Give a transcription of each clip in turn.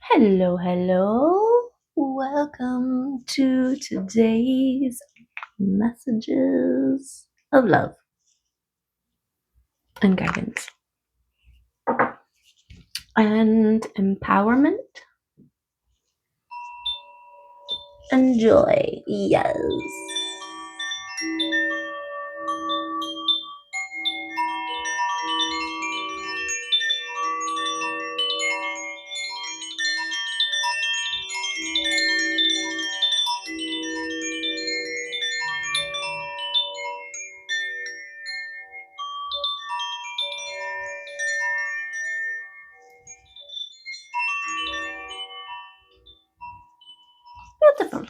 Hello, hello. Welcome to today's messages of love and guidance and empowerment and joy. Yes. Beautiful.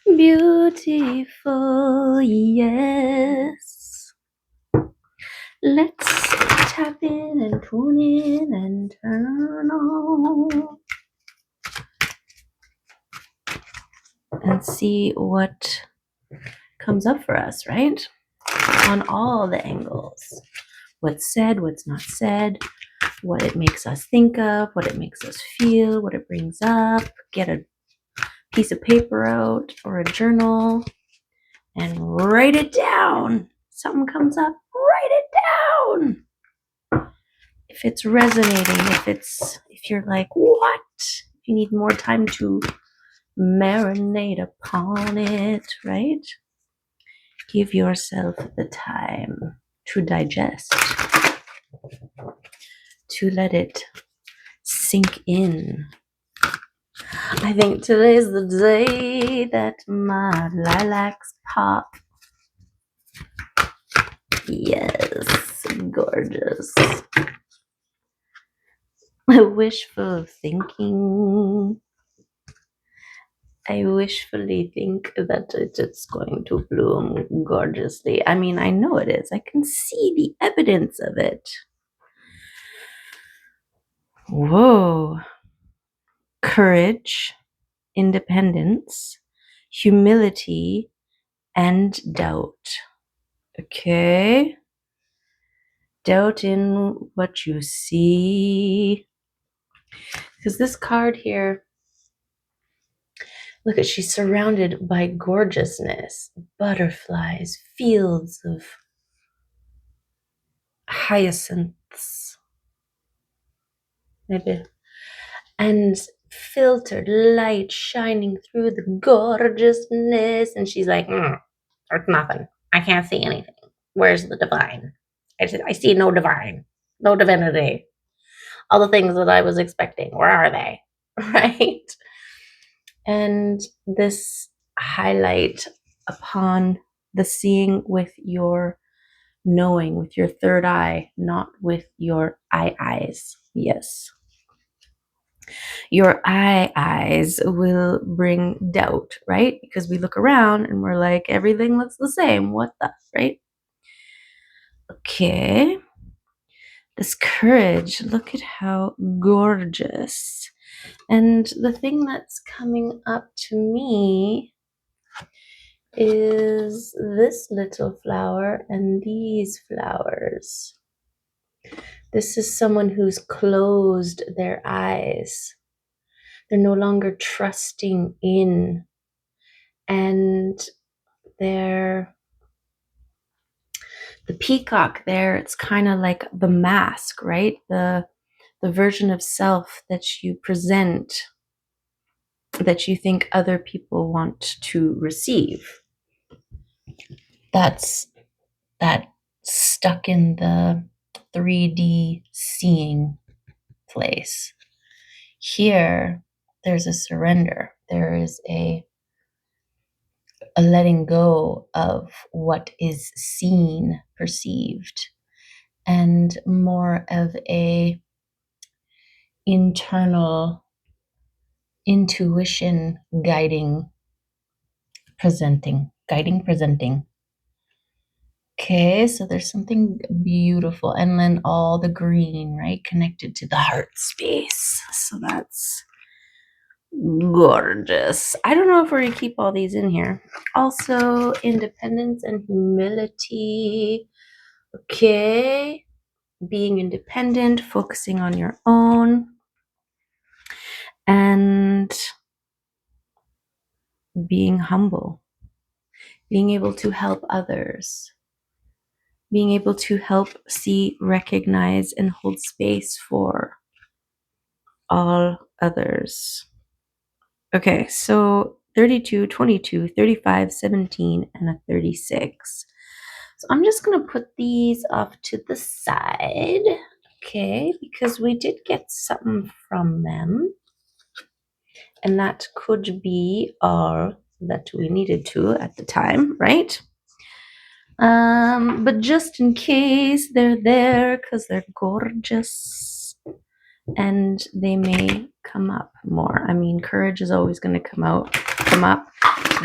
Beautiful, yes. Let's tap in and tune in and turn on and see what comes up for us, right? On all the angles. What's said, what's not said, what it makes us think of, what it makes us feel, what it brings up. Get a piece of paper out or a journal and write it down. Something comes up, write it down. If it's resonating, if you're like, what? If you need more time to marinate upon it, right? Give yourself the time to digest, to let it sink in. I think today's the day that my lilacs pop. Yes, gorgeous. Wishful thinking. I wishfully think that it's going to bloom gorgeously. I mean, I know it is. I can see the evidence of it. Whoa. Courage, independence, humility, and doubt. Okay. Doubt in what you see. Because this card here, look at, she's surrounded by gorgeousness, butterflies, fields of hyacinths, maybe, and filtered light shining through the gorgeousness. And she's like, there's nothing. I can't see anything. Where's the divine? I see no divine, no divinity. All the things that I was expecting, where are they? Right? And this highlight upon the seeing with your knowing, with your third eye, not with your eyes. Yes. Your eyes will bring doubt, right? Because we look around and we're like, everything looks the same. What the, right? Okay. This courage, look at how gorgeous. And the thing that's coming up to me is this little flower and these flowers. This is someone who's closed their eyes. They're no longer trusting in, and they're the peacock there. It's kind of like the mask, right? The version of self that you present, that you think other people want to receive. That's that stuck in the 3D seeing place. Here, there's a surrender. There is a letting go of what is seen, perceived, and more of a internal intuition guiding, presenting. Okay, so there's something beautiful. And then all the green, right? Connected to the heart space. So that's gorgeous. I don't know if we're going to keep all these in here. Also, independence and humility. Okay. Being independent, focusing on your own. and being humble, being able to help others, being able to help see, recognize, and hold space for all others. Okay, so 32, 22, 35, 17, and a 36. So I'm just going to put these off to the side, okay, because we did get something from them. And that could be all that we needed to at the time, right? But just in case they're there, because they're gorgeous and they may come up more. I mean, courage is always going to come up.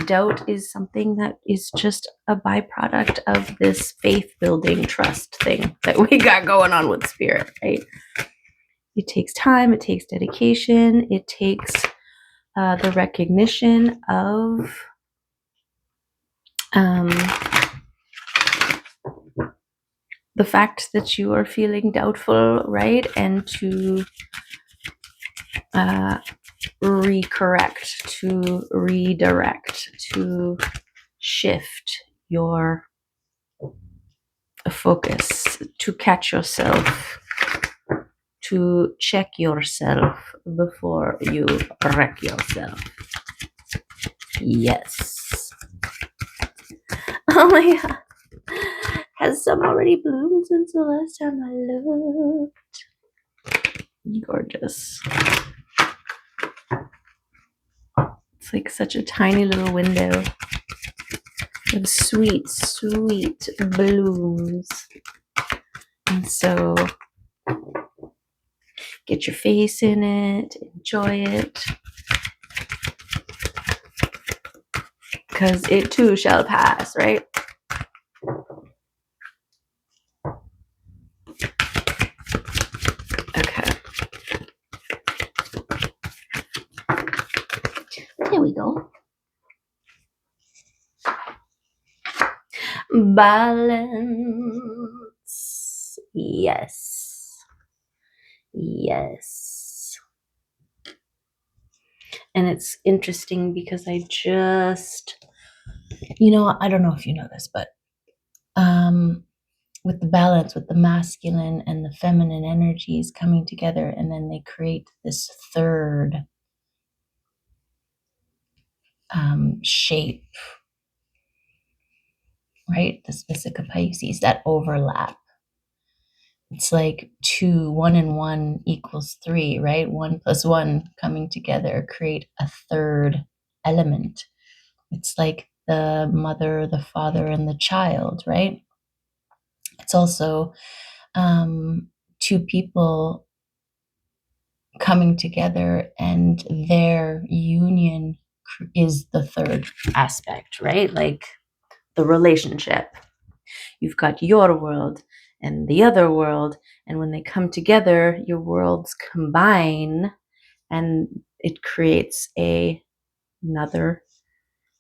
Doubt is something that is just a byproduct of this faith building trust thing that we got going on with spirit, right? It takes time, it takes dedication, it takes the recognition of the fact that you are feeling doubtful, right? And to recorrect, to redirect, to shift your focus, to catch yourself, to check yourself before you wreck yourself. Yes. Oh my god. Has some already bloomed since the last time I looked? Gorgeous. It's like such a tiny little window of sweet, sweet blooms. And so get your face in it, enjoy it, because it too shall pass, right? Okay. There we go. Balance. Yes. Yes. And it's interesting because I just, I don't know if you know this, but with the balance, with the masculine and the feminine energies coming together, and then they create this third shape, right? This Vesica Pisces, that overlap. It's like 2, 1 and 1 equals 3, right? 1 plus 1 coming together create a third element. It's like the mother, the father, and the child, right? It's also 2 people coming together, and their union is the third aspect, right? Like the relationship. You've got your world and the other world, and when they come together, your worlds combine, and it creates another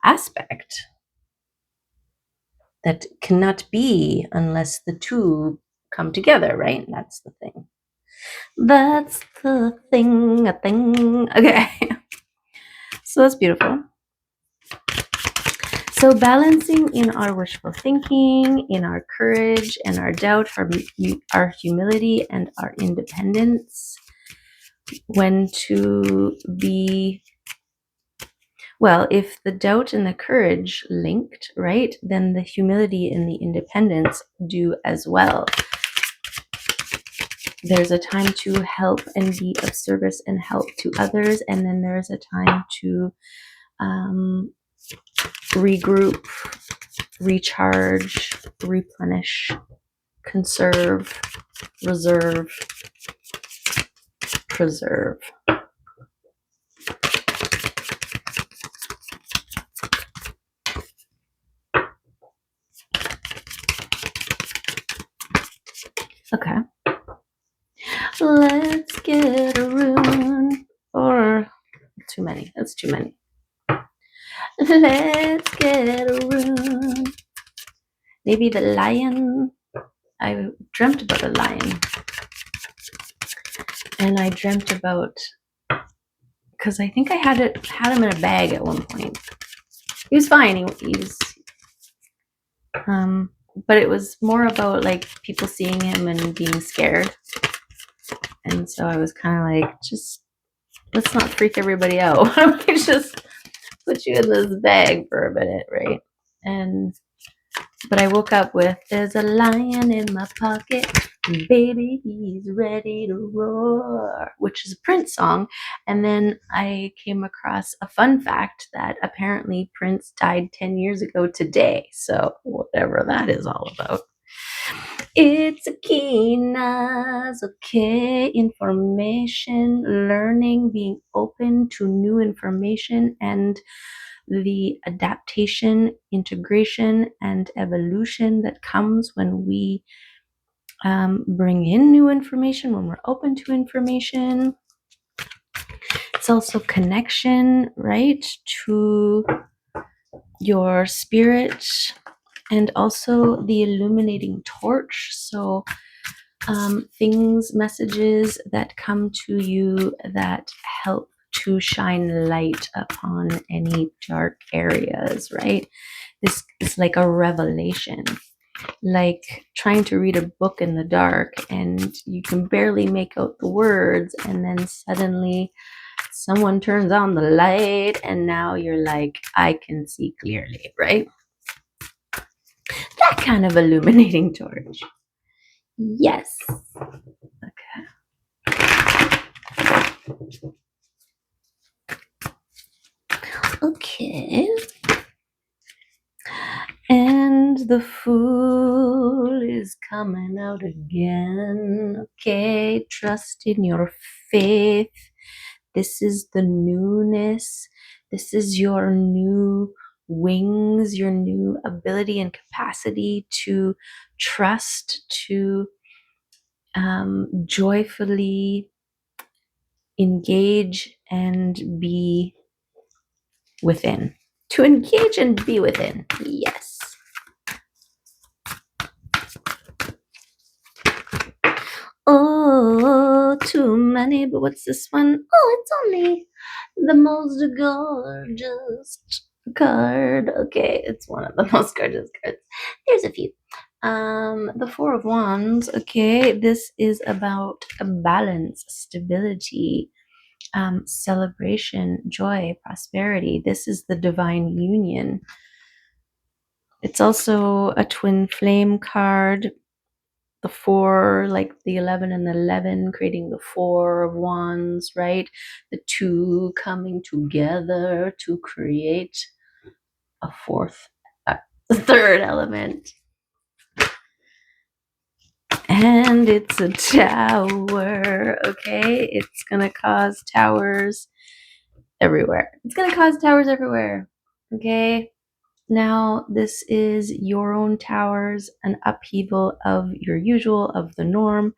aspect that cannot be unless the two come together, right? That's the thing. That's the thing, a thing. Okay. So that's beautiful. So balancing in our wishful thinking, in our courage and our doubt, our humility and our independence, when to be, well, if the doubt and the courage linked, right, then the humility and the independence do as well. There's a time to help and be of service and help to others, and then there's a time to regroup, recharge, replenish, conserve, reserve, preserve. Okay. Let's get a rune. Or too many. That's too many. Let's get a rune. Maybe the lion. I dreamt about a lion. And I dreamt about because I think I had him in a bag at one point. He was fine. He was, but it was more about like people seeing him and being scared. And so I was kind of like, just let's not freak everybody out. Let me just put you in this bag for a minute, right? But I woke up with, there's a lion in my pocket, baby, he's ready to roar, which is a Prince song. And then I came across a fun fact that apparently Prince died 10 years ago today. So whatever that is all about. It's a keenaz, okay, information, learning, being open to new information, and the adaptation, integration, and evolution that comes when we bring in new information, when we're open to information. It's also connection, right, to your spirit, and also the illuminating torch. So things, messages that come to you that help to shine light upon any dark areas, right? This is like a revelation, like trying to read a book in the dark and you can barely make out the words, and then suddenly someone turns on the light and now you're like, I can see clearly, right? That kind of illuminating torch. Yes. Okay. And the fool is coming out again. Okay, trust in your faith. This is the newness. This is your new wings, your new ability and capacity to trust, to joyfully engage and be within. To engage and be within. Yes. Oh, too many, but what's this one? Oh, it's only the most gorgeous card. Okay, it's one of the most gorgeous cards. There's a few. The Four of Wands. Okay, this is about a balance, stability, celebration, joy, prosperity. This is the divine union. It's also a twin flame card. The 4, like the 11 and the 11, creating the 4 of Wands, right? The 2 coming together to create a third element. And it's a tower, okay? It's going to cause towers everywhere. It's going to cause towers everywhere, okay? Now, this is your own towers, an upheaval of your usual, of the norm,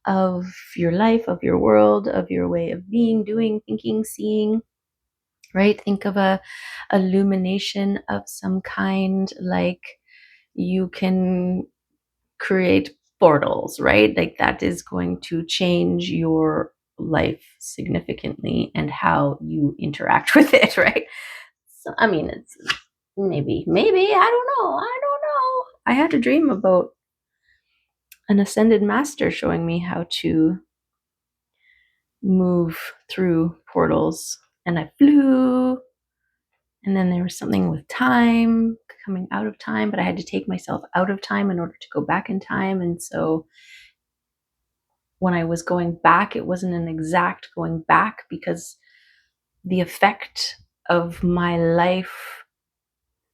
of your life, of your world, of your way of being, doing, thinking, seeing, right? Think of a illumination of some kind, like you can create portals, right? Like that is going to change your life significantly and how you interact with it, right? So, I mean, it's maybe, I don't know. I had a dream about an ascended master showing me how to move through portals, and I flew, and then there was something with time, coming out of time, but I had to take myself out of time in order to go back in time. And so when I was going back, it wasn't an exact going back because the effect of my life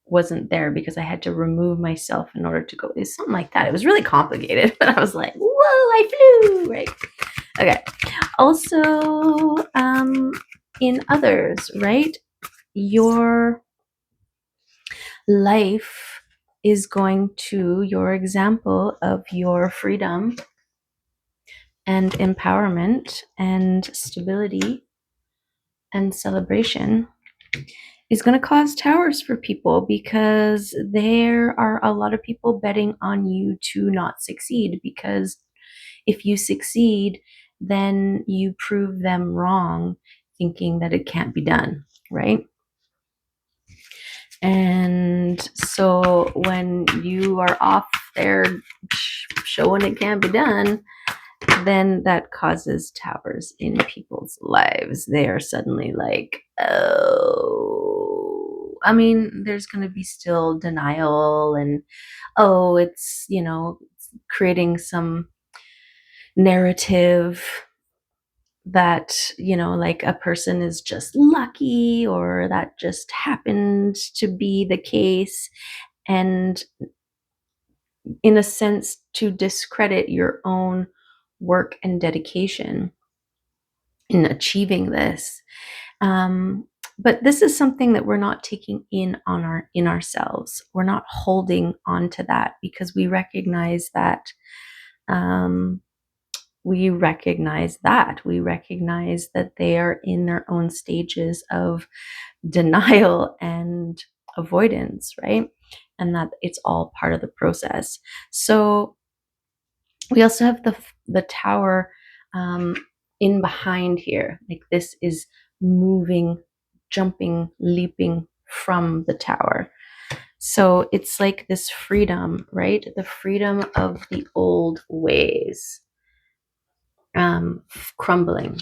wasn't there, because I had to remove myself in order to go. It's something like that. It was really complicated, but I was like, whoa, I flew, right? Okay. Also, in others, right? Your life is going to, your example of your freedom and empowerment and stability and celebration is going to cause towers for people, because there are a lot of people betting on you to not succeed, because if you succeed, then you prove them wrong. thinking that it can't be done, right? And so when you are off there showing it can't be done, then that causes towers in people's lives. They are suddenly like, oh, I mean, there's going to be still denial and, oh, it's, creating some narrative that, like a person is just lucky or that just happened to be the case. And in a sense, to discredit your own work and dedication in achieving this. But this is something that we're not taking in ourselves. We're not holding on to that because we recognize that. We recognize that they are in their own stages of denial and avoidance, right? And that it's all part of the process. So we also have the tower in behind here. Like this is moving, jumping, leaping from the tower. So it's like this freedom, right? The freedom of the old ways crumbling,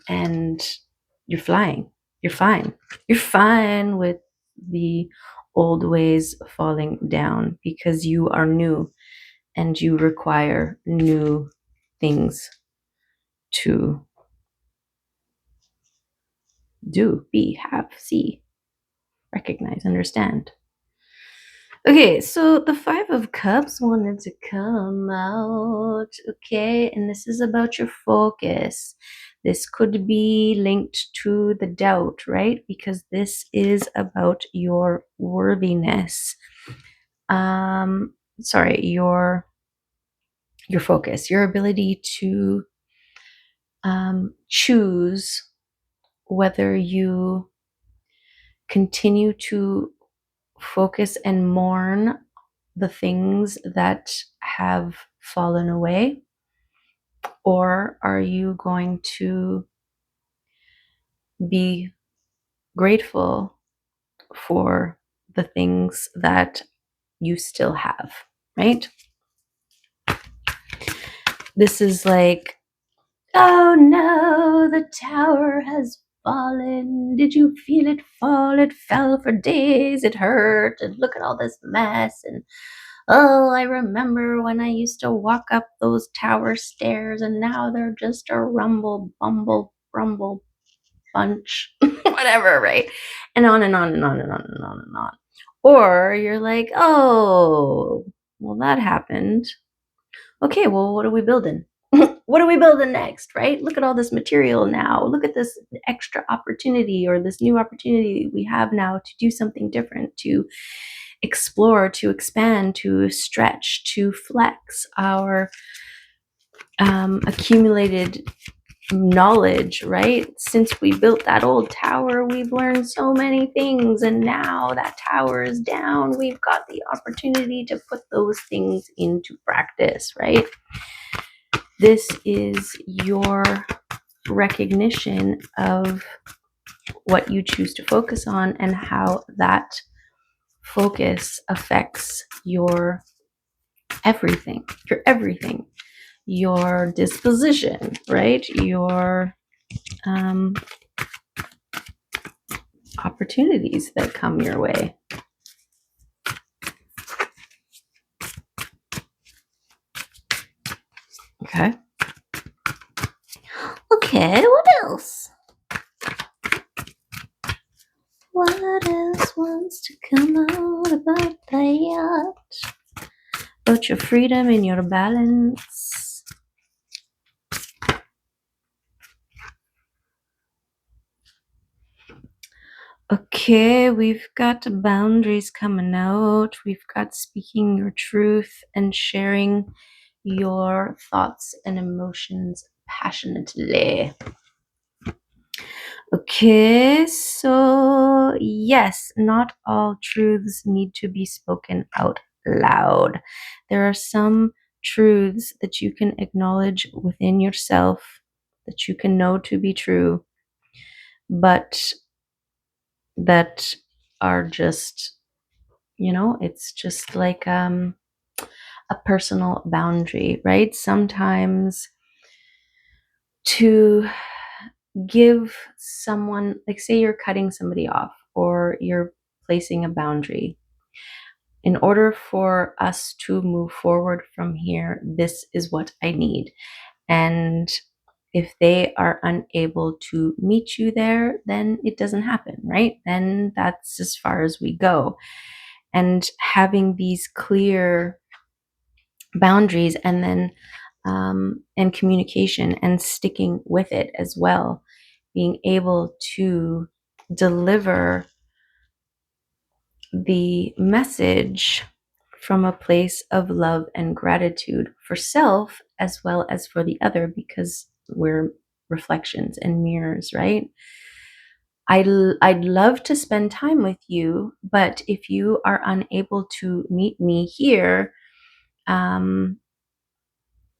and you're flying. You're fine. You're fine with the old ways falling down because you are new and you require new things to do, be, have, see, recognize, understand. Okay, so the Five of Cups wanted to come out. Okay, and this is about your focus. This could be linked to the doubt, right? Because this is about your worthiness. Your focus, your ability to choose whether you continue to focus and mourn the things that have fallen away, or are you going to be grateful for the things that you still have, right? This is like, oh no, the tower has fallen. Did you feel it fall? It fell for days. It hurt. And look at all this mess. And oh, I remember when I used to walk up those tower stairs and now they're just a rumble, bumble, rumble bunch, whatever, right? And on and on and on and on and on and on. Or you're like, oh, well, that happened. Okay, well, what are we building? What are we building next, right? Look at all this material now. Look at this extra opportunity or this new opportunity we have now to do something different, to explore, to expand, to stretch, to flex our accumulated knowledge, right? Since we built that old tower, we've learned so many things, and now that tower is down, we've got the opportunity to put those things into practice, right? This is your recognition of what you choose to focus on and how that focus affects your everything, your disposition, right? Your opportunities that come your way. Okay. Okay, what else? What else wants to come out about that? About your freedom and your balance. Okay, we've got boundaries coming out. We've got speaking your truth and sharing your thoughts and emotions passionately. Okay, so yes, not all truths need to be spoken out loud. There are some truths that you can acknowledge within yourself, that you can know to be true, but that are just, it's just like a personal boundary, right? Sometimes to give someone, like, say you're cutting somebody off or you're placing a boundary. In order for us to move forward from here, this is what I need. And if they are unable to meet you there, then it doesn't happen, right? Then that's as far as we go. And having these clear boundaries, and then and communication, and sticking with it as well, being able to deliver the message from a place of love and gratitude for self as well as for the other, because we're reflections and mirrors, right? I'd love to spend time with you, but if you are unable to meet me here, um,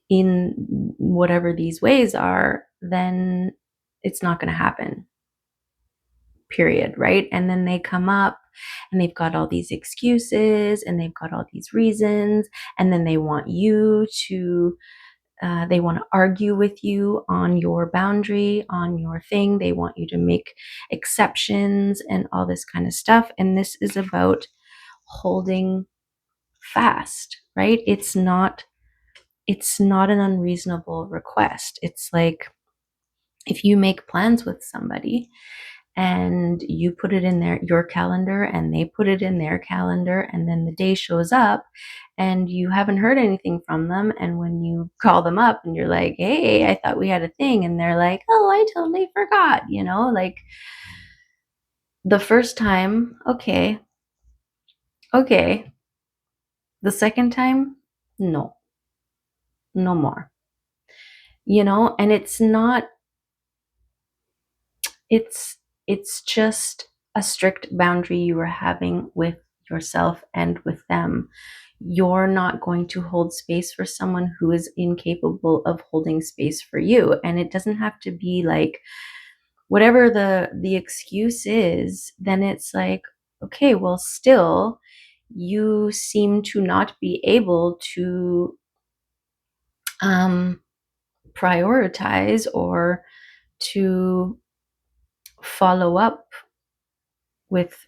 in whatever these ways are, then it's not going to happen, period, right? And then they come up and they've got all these excuses and they've got all these reasons, and then they want you to they want to argue with you on your boundary, on your thing. They want you to make exceptions and all this kind of stuff. And this is about holding fast, right? It's not an unreasonable request. It's like if you make plans with somebody and you put it in your calendar and they put it in their calendar, and then the day shows up and you haven't heard anything from them, and when you call them up and you're like, hey, I thought we had a thing, and they're like, oh, I totally forgot, like the first time, okay, the second time, no, no more, and it's it's just a strict boundary you are having with yourself and with them. You're not going to hold space for someone who is incapable of holding space for you. And it doesn't have to be like whatever the excuse is, then it's like, okay, well, still you seem to not be able to um prioritize or to follow up with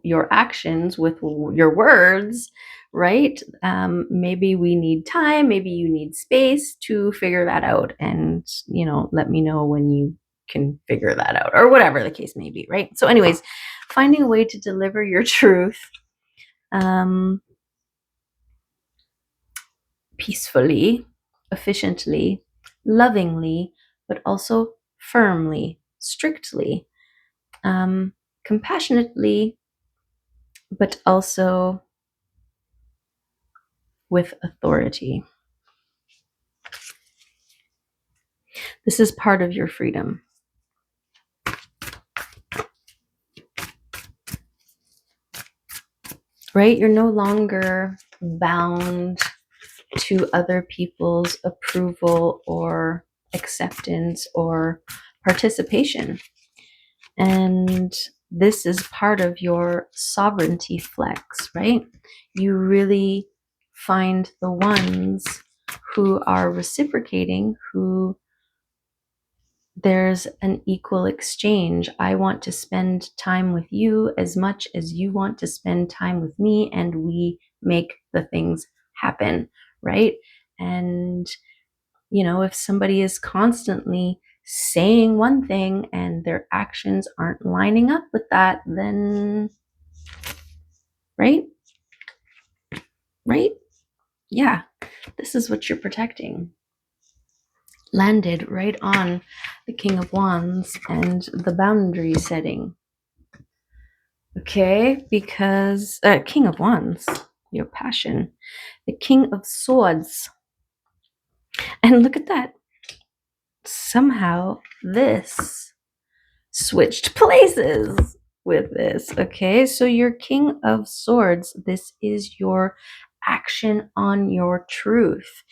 your actions, with your words, right? Maybe we need time, maybe you need space to figure that out. And, let me know when you can figure that out, or whatever the case may be, right? So, anyways, finding a way to deliver your truth peacefully, efficiently, lovingly, but also firmly, strictly, compassionately, but also with authority. This is part of your freedom. Right? You're no longer bound to other people's approval or acceptance or participation. And this is part of your sovereignty flex, right? You really find the ones who are reciprocating, who there's an equal exchange. I want to spend time with you as much as you want to spend time with me, and we make the things happen, right? And, if somebody is constantly saying one thing and their actions aren't lining up with that, then, right? Right? Yeah, this is what you're protecting. Landed right on the King of Wands and the boundary setting. Okay, because King of Wands, your passion, the King of Swords, and look at that. Somehow this switched places with this. Okay, so your King of Swords, this is your action on your truth.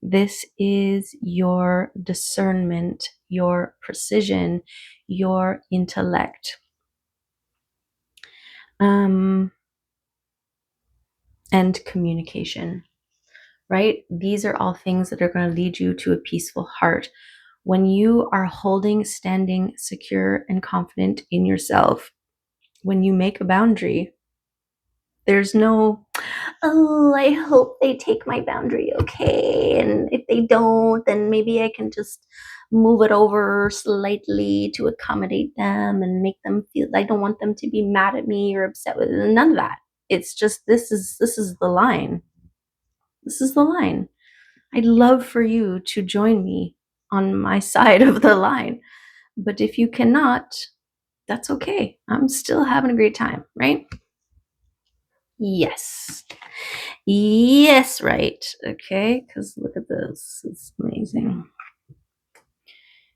This is your discernment, your precision, your intellect. And communication, right? These are all things that are going to lead you to a peaceful heart. When you are holding, standing, secure, and confident in yourself, when you make a boundary, there's no, oh, I hope they take my boundary, okay? And if they don't, then maybe I can just move it over slightly to accommodate them and make them feel, I don't want them to be mad at me or upset with it. None of that. It's just, this is the line. This is the line. I'd love for you to join me on my side of the line. But if you cannot, that's okay. I'm still having a great time, right? Yes. Yes, right. Okay, because look at this. It's amazing.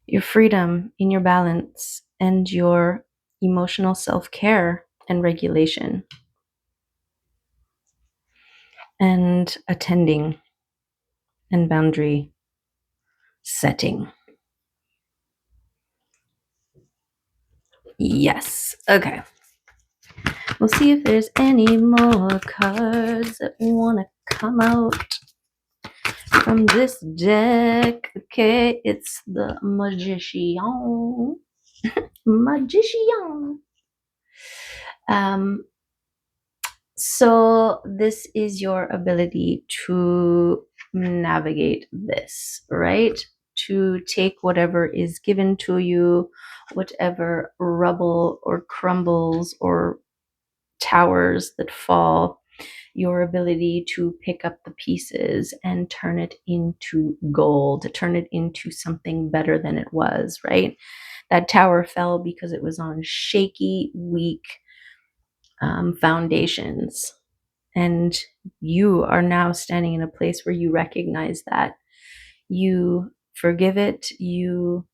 Your freedom in your balance and your emotional self-care and regulation and attending and boundary setting. Yes. Okay. We'll see if there's any more cards that want to come out from this deck. Okay, it's the Magician. Magician. So this is your ability to navigate this, right? To take whatever is given to you, whatever rubble or crumbles or towers that fall, your ability to pick up the pieces and turn it into gold, to turn it into something better than it was, right? That tower fell because it was on shaky, weak foundations. And you are now standing in a place where you recognize that. You forgive it, you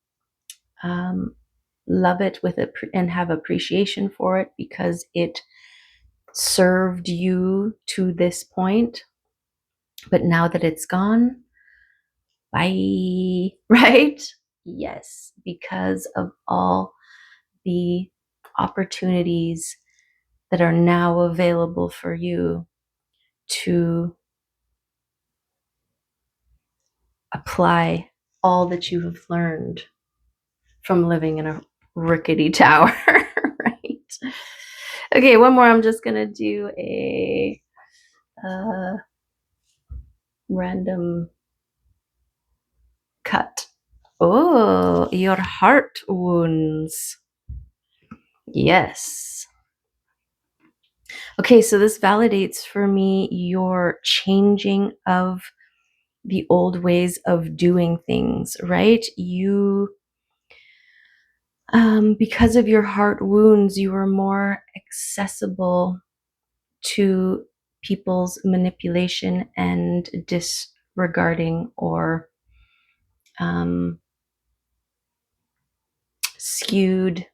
love it with it and have appreciation for it because it served you to this point. But now that it's gone, bye, right? Yes, because of all the opportunities that are now available for you to apply all that you have learned from living in a rickety tower, right? Okay, one more. I'm just gonna do a random cut. Oh, your heart wounds. Yes. Okay, so this validates for me your changing of the old ways of doing things, right? You, because of your heart wounds, you are more accessible to people's manipulation and disregarding or skewed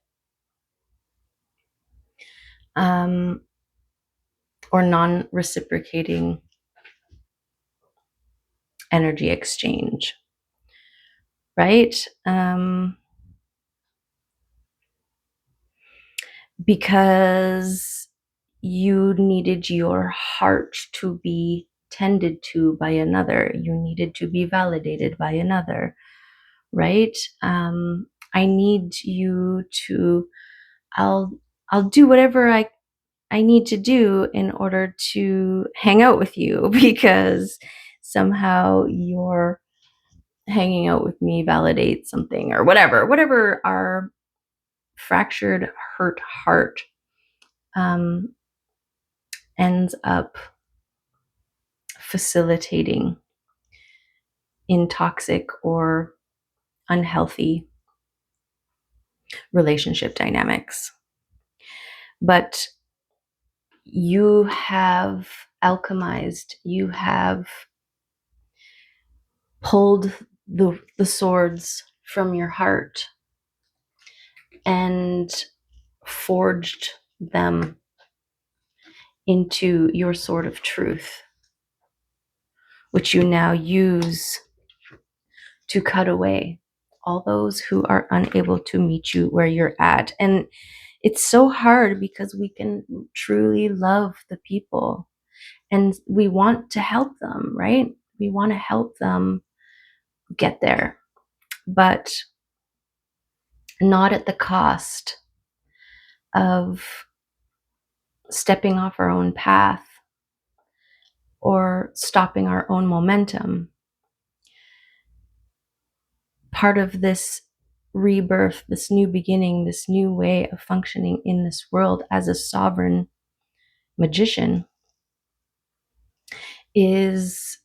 or non-reciprocating energy exchange, right? Because you needed your heart to be tended to by another. You needed to be validated by another, right? I need you to, I'll do whatever I need to do in order to hang out with you because somehow your hanging out with me validates something or whatever our fractured, hurt heart ends up facilitating in toxic or unhealthy relationship dynamics. But you have alchemized, you have pulled the swords from your heart and forged them into your sword of truth, which you now use to cut away all those who are unable to meet you where you're at. And it's so hard because we can truly love the people and we want to help them, right? We want to help them get there, but not at the cost of stepping off our own path or stopping our own momentum. Part of this rebirth, this new beginning, this new way of functioning in this world as a sovereign magician is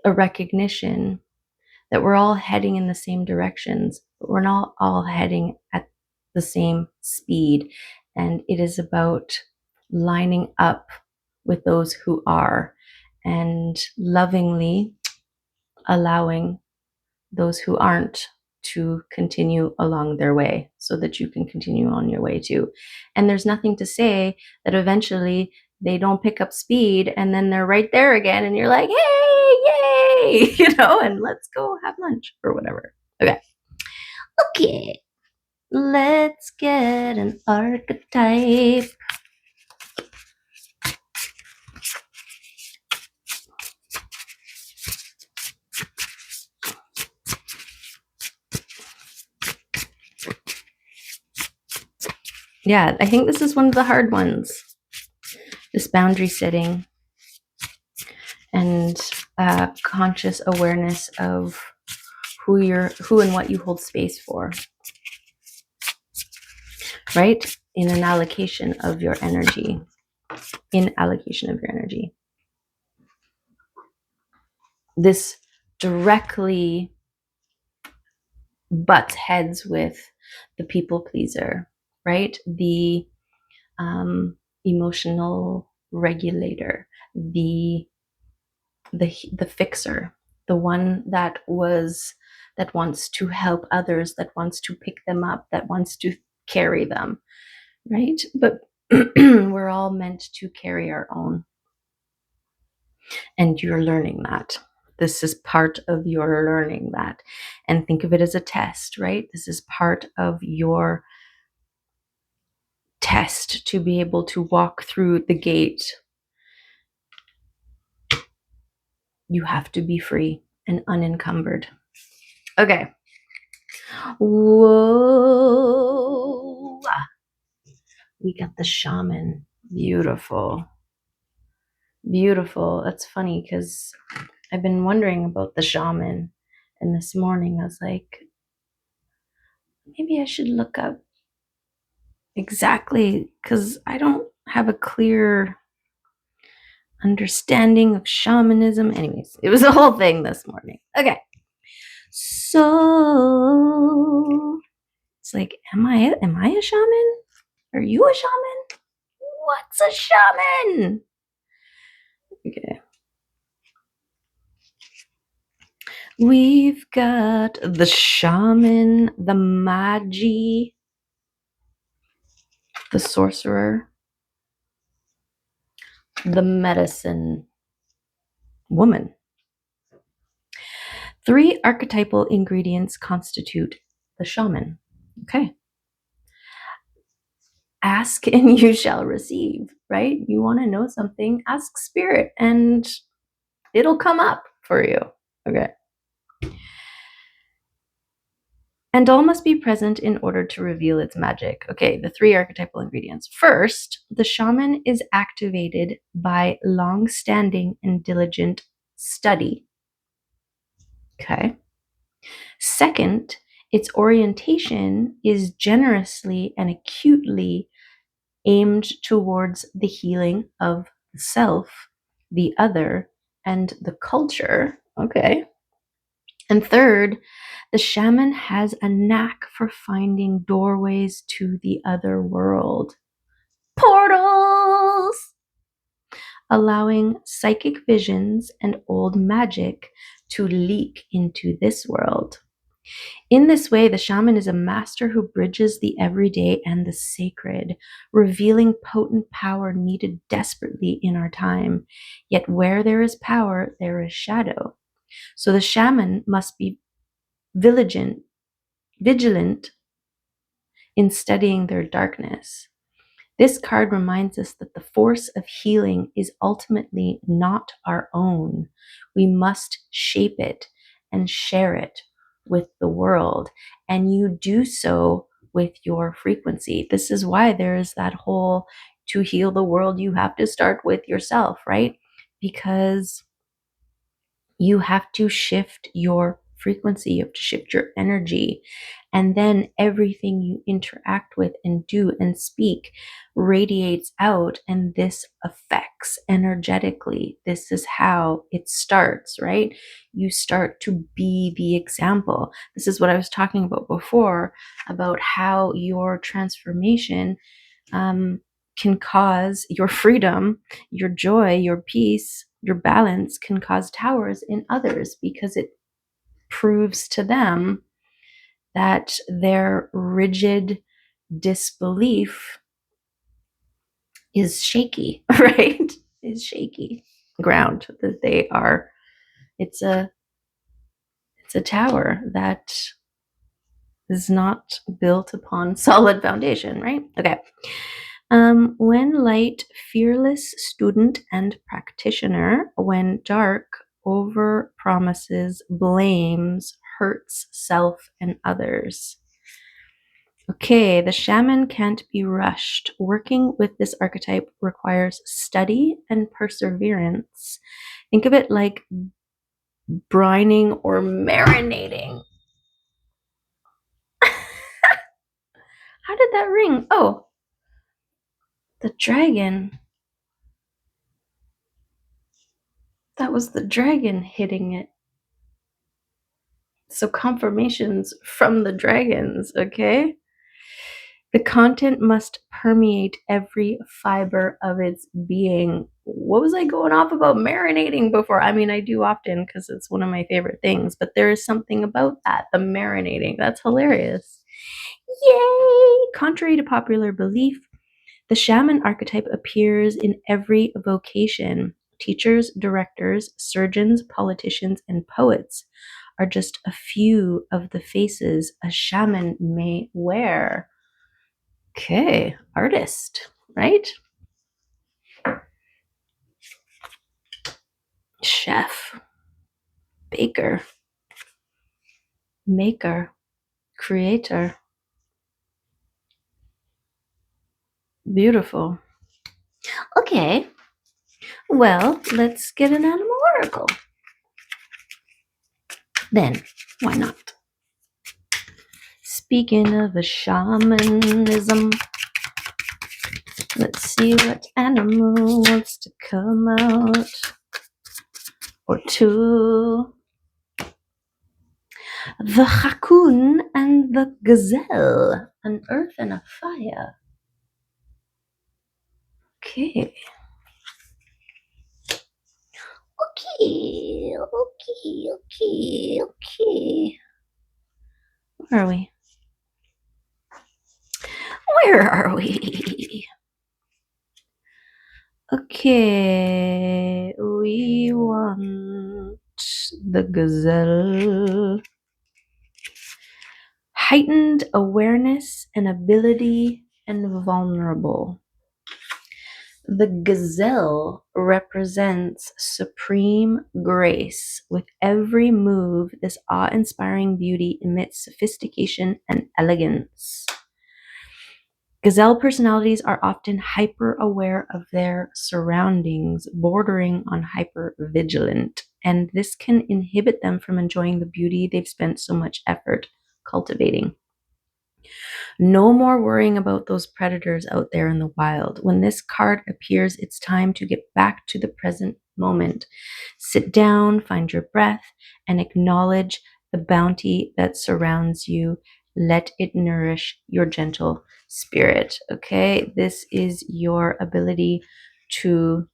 a recognition that we're all heading in the same directions, but we're not all heading at the same speed. And it is about lining up with those who are and lovingly allowing those who aren't to continue along their way so that you can continue on your way too. And there's nothing to say that eventually they don't pick up speed and then they're right there again and you're like, hey, yay, and let's go have lunch or whatever. Okay, let's get an archetype. Yeah, I think this is one of the hard ones. This boundary setting and conscious awareness of who and what you hold space for, right? In allocation of your energy. This directly butts heads with the people pleaser, right? The emotional regulator, the fixer, the one that wants to help others, that wants to pick them up, that wants to carry them, right? But we're all meant to carry our own. And you're learning that. This is part of your learning that. And think of it as a test, right? This is part of your test to be able to walk through the gate. You have to be free and unencumbered. Okay. Whoa. We got the shaman. Beautiful. Beautiful. That's funny because I've been wondering about the shaman. And this morning I was like, maybe I should look up exactly, because I don't have a clear understanding of shamanism. Anyways, it was a whole thing this morning. Okay. So it's like, am I a shaman? Are you a shaman? What's a shaman? Okay. We've got the shaman, the magi, the sorcerer, the medicine woman. 3 archetypal ingredients constitute the shaman. Okay. Ask and you shall receive, right? You want to know something, ask spirit and it'll come up for you. Okay. And all must be present in order to reveal its magic. Okay, the 3 archetypal ingredients. First, the shaman is activated by long-standing and diligent study. Okay. Second, its orientation is generously and acutely aimed towards the healing of the self, the other, and the culture. Okay. And third, the shaman has a knack for finding doorways to the other world. Portals! Allowing psychic visions and old magic to leak into this world. In this way, the shaman is a master who bridges the everyday and the sacred, revealing potent power needed desperately in our time. Yet where there is power, there is shadow. So the shaman must be vigilant vigilant in studying their darkness. This card reminds us that the force of healing is ultimately not our own. We must shape it and share it with the world. And you do so with your frequency. This is why there is that whole to heal the world, you have to start with yourself, right? Because you have to shift your frequency, you have to shift your energy. And then everything you interact with and do and speak radiates out, and this affects energetically. This is how it starts, right? You start to be the example. This is what I was talking about before, about how your transformation can cause your freedom, your joy, your peace, your balance can cause towers in others, because it proves to them that their rigid disbelief is shaky, right? Is shaky ground that they are. It's a tower that is not built upon solid foundation, right? Okay. When light, fearless student and practitioner. When dark, over promises, blames, hurts self and others. Okay, the shaman can't be rushed. Working with this archetype requires study and perseverance. Think of it like brining or marinating. How did that ring? Oh, the dragon. That was the dragon hitting it. So confirmations from the dragons, okay? The content must permeate every fiber of its being. What was I going off about marinating before? I mean, I do often because it's one of my favorite things, but there is something about that, the marinating. That's hilarious. Yay! Contrary to popular belief, the shaman archetype appears in every vocation. Teachers, directors, surgeons, politicians, and poets are just a few of the faces a shaman may wear. Okay, artist, right? Chef, baker, maker, creator. Beautiful. Okay, well, let's get an animal oracle. Then, why not? Speaking of a shamanism, let's see what animal wants to come out. Or two. The raccoon and the gazelle. An earth and a fire. Okay. Okay. Where are we? Where are we? Okay, we want the gazelle. Heightened awareness and ability and vulnerable. The gazelle represents supreme grace. With every move, this awe-inspiring beauty emits sophistication and elegance. Gazelle personalities are often hyper-aware of their surroundings, bordering on hyper-vigilant, and this can inhibit them from enjoying the beauty they've spent so much effort cultivating. No more worrying about those predators out there in the wild. When this card appears, it's time to get back to the present moment. Sit down, find your breath, and acknowledge the bounty that surrounds you. Let it nourish your gentle spirit. Okay, this is your ability to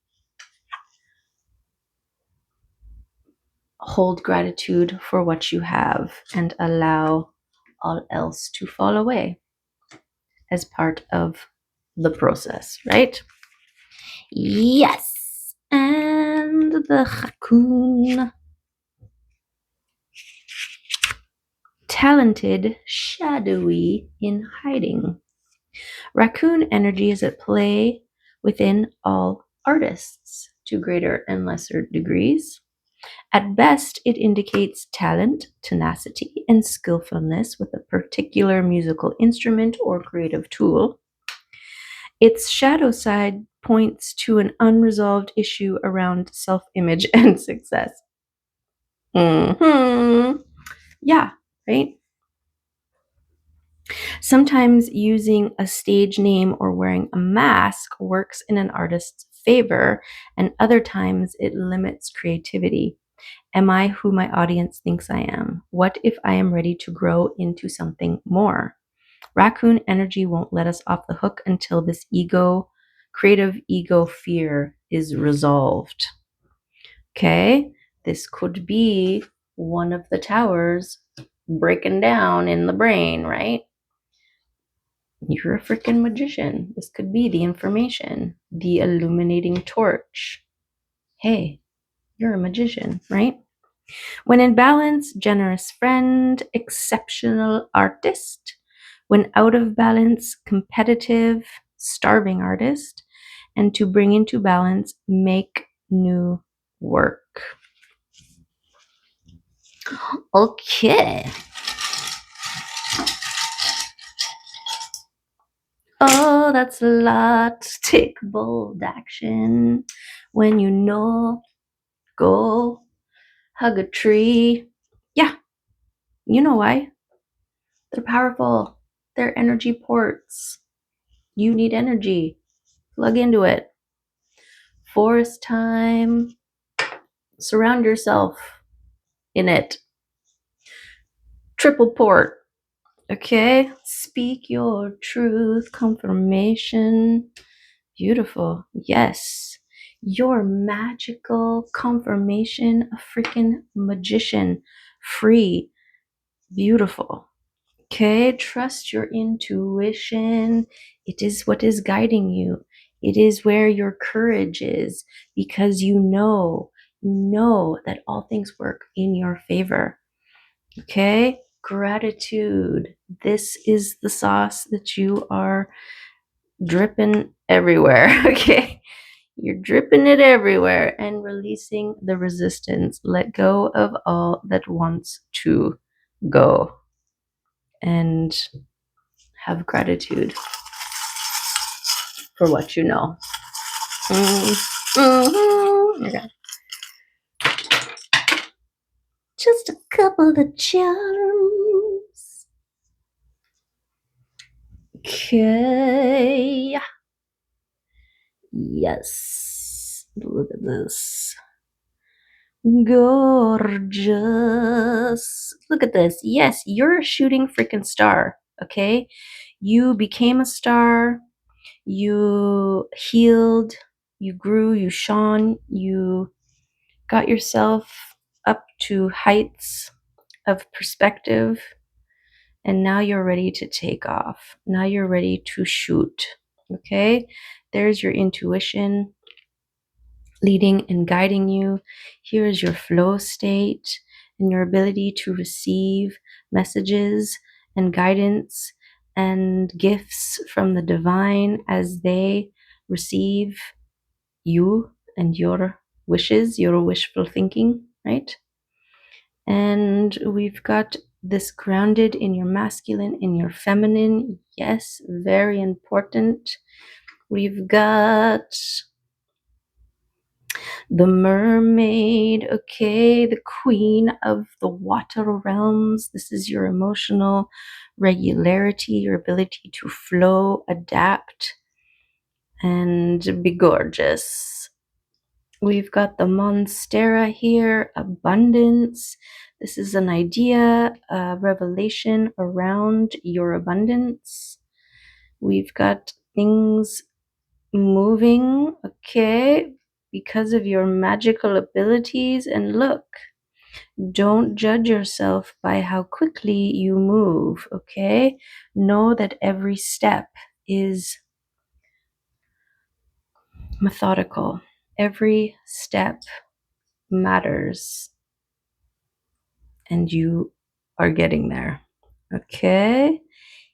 hold gratitude for what you have and allow all else to fall away as part of the process, right? Yes. And the raccoon. talented, shadowy, in hiding. Raccoon energy is at play within all artists to greater and lesser degrees. At best, it indicates talent, tenacity, and skillfulness with a particular musical instrument or creative tool. Its shadow side points to an unresolved issue around self image and success. Yeah, right? Sometimes using a stage name or wearing a mask works in an artist's favor, and other times it limits creativity. Am I who my audience thinks I am? What if I am ready to grow into something more? Raccoon energy won't let us off the hook until this creative ego fear is resolved. Okay, this could be one of the towers breaking down in the brain, right? You're a freaking magician. This could be the information, the illuminating torch. Hey, you're a magician, right? When in balance, generous friend, exceptional artist. When out of balance, competitive, starving artist. And to bring into balance, make new work. Okay. Oh, that's a lot. Take bold action. When you know, go hug a tree. Yeah, you know why. They're powerful. They're energy ports. You need energy. Plug into it. Forest time. Surround yourself in it. Triple port. Okay? Speak your truth. Confirmation. Beautiful. Yes. Your magical confirmation. A freaking magician. Free. Beautiful. Okay, trust your intuition. It is what is guiding you. It is where your courage is because you know that all things work in your favor. Okay, gratitude. This is the sauce that you are dripping everywhere. Okay, you're dripping it everywhere and releasing the resistance. Let go of all that wants to go. And have gratitude for what you know. Okay. Just a couple of charms. Okay. Yes. Look at this. Gorgeous. Look at this. Yes, you're a shooting freaking star. Okay. You became a star. You healed. You grew. You shone. You got yourself up to heights of perspective, and now you're ready to take off. Now you're ready to shoot. Okay? There's your intuition leading and guiding you. Here is your flow state and your ability to receive messages and guidance and gifts from the divine as they receive you and your wishes, your wishful thinking, right? And we've got this grounded in your masculine, in your feminine. Yes, very important. We've got the mermaid, okay, the queen of the water realms. This is your emotional regularity, your ability to flow, adapt, and be gorgeous. We've got the Monstera here, abundance. This is an idea, a revelation around your abundance. We've got things moving, okay, because of your magical abilities. And look, don't judge yourself by how quickly you move, okay? Know that every step is methodical. Every step matters. And you are getting there. Okay.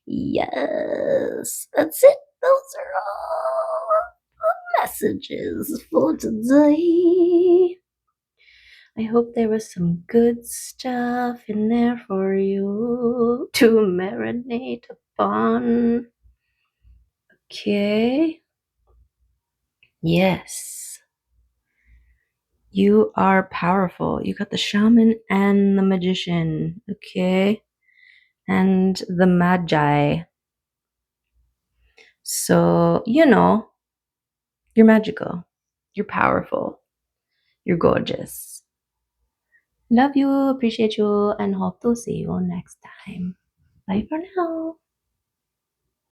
Yes, that's it. Those are all the messages for today. I hope there was some good stuff in there for you to marinate upon. Okay. Yes. You are powerful. You got the shaman and the magician. Okay. And the magi. So, you're magical. You're powerful. You're gorgeous. Love you, appreciate you, and hope to see you next time. Bye for now.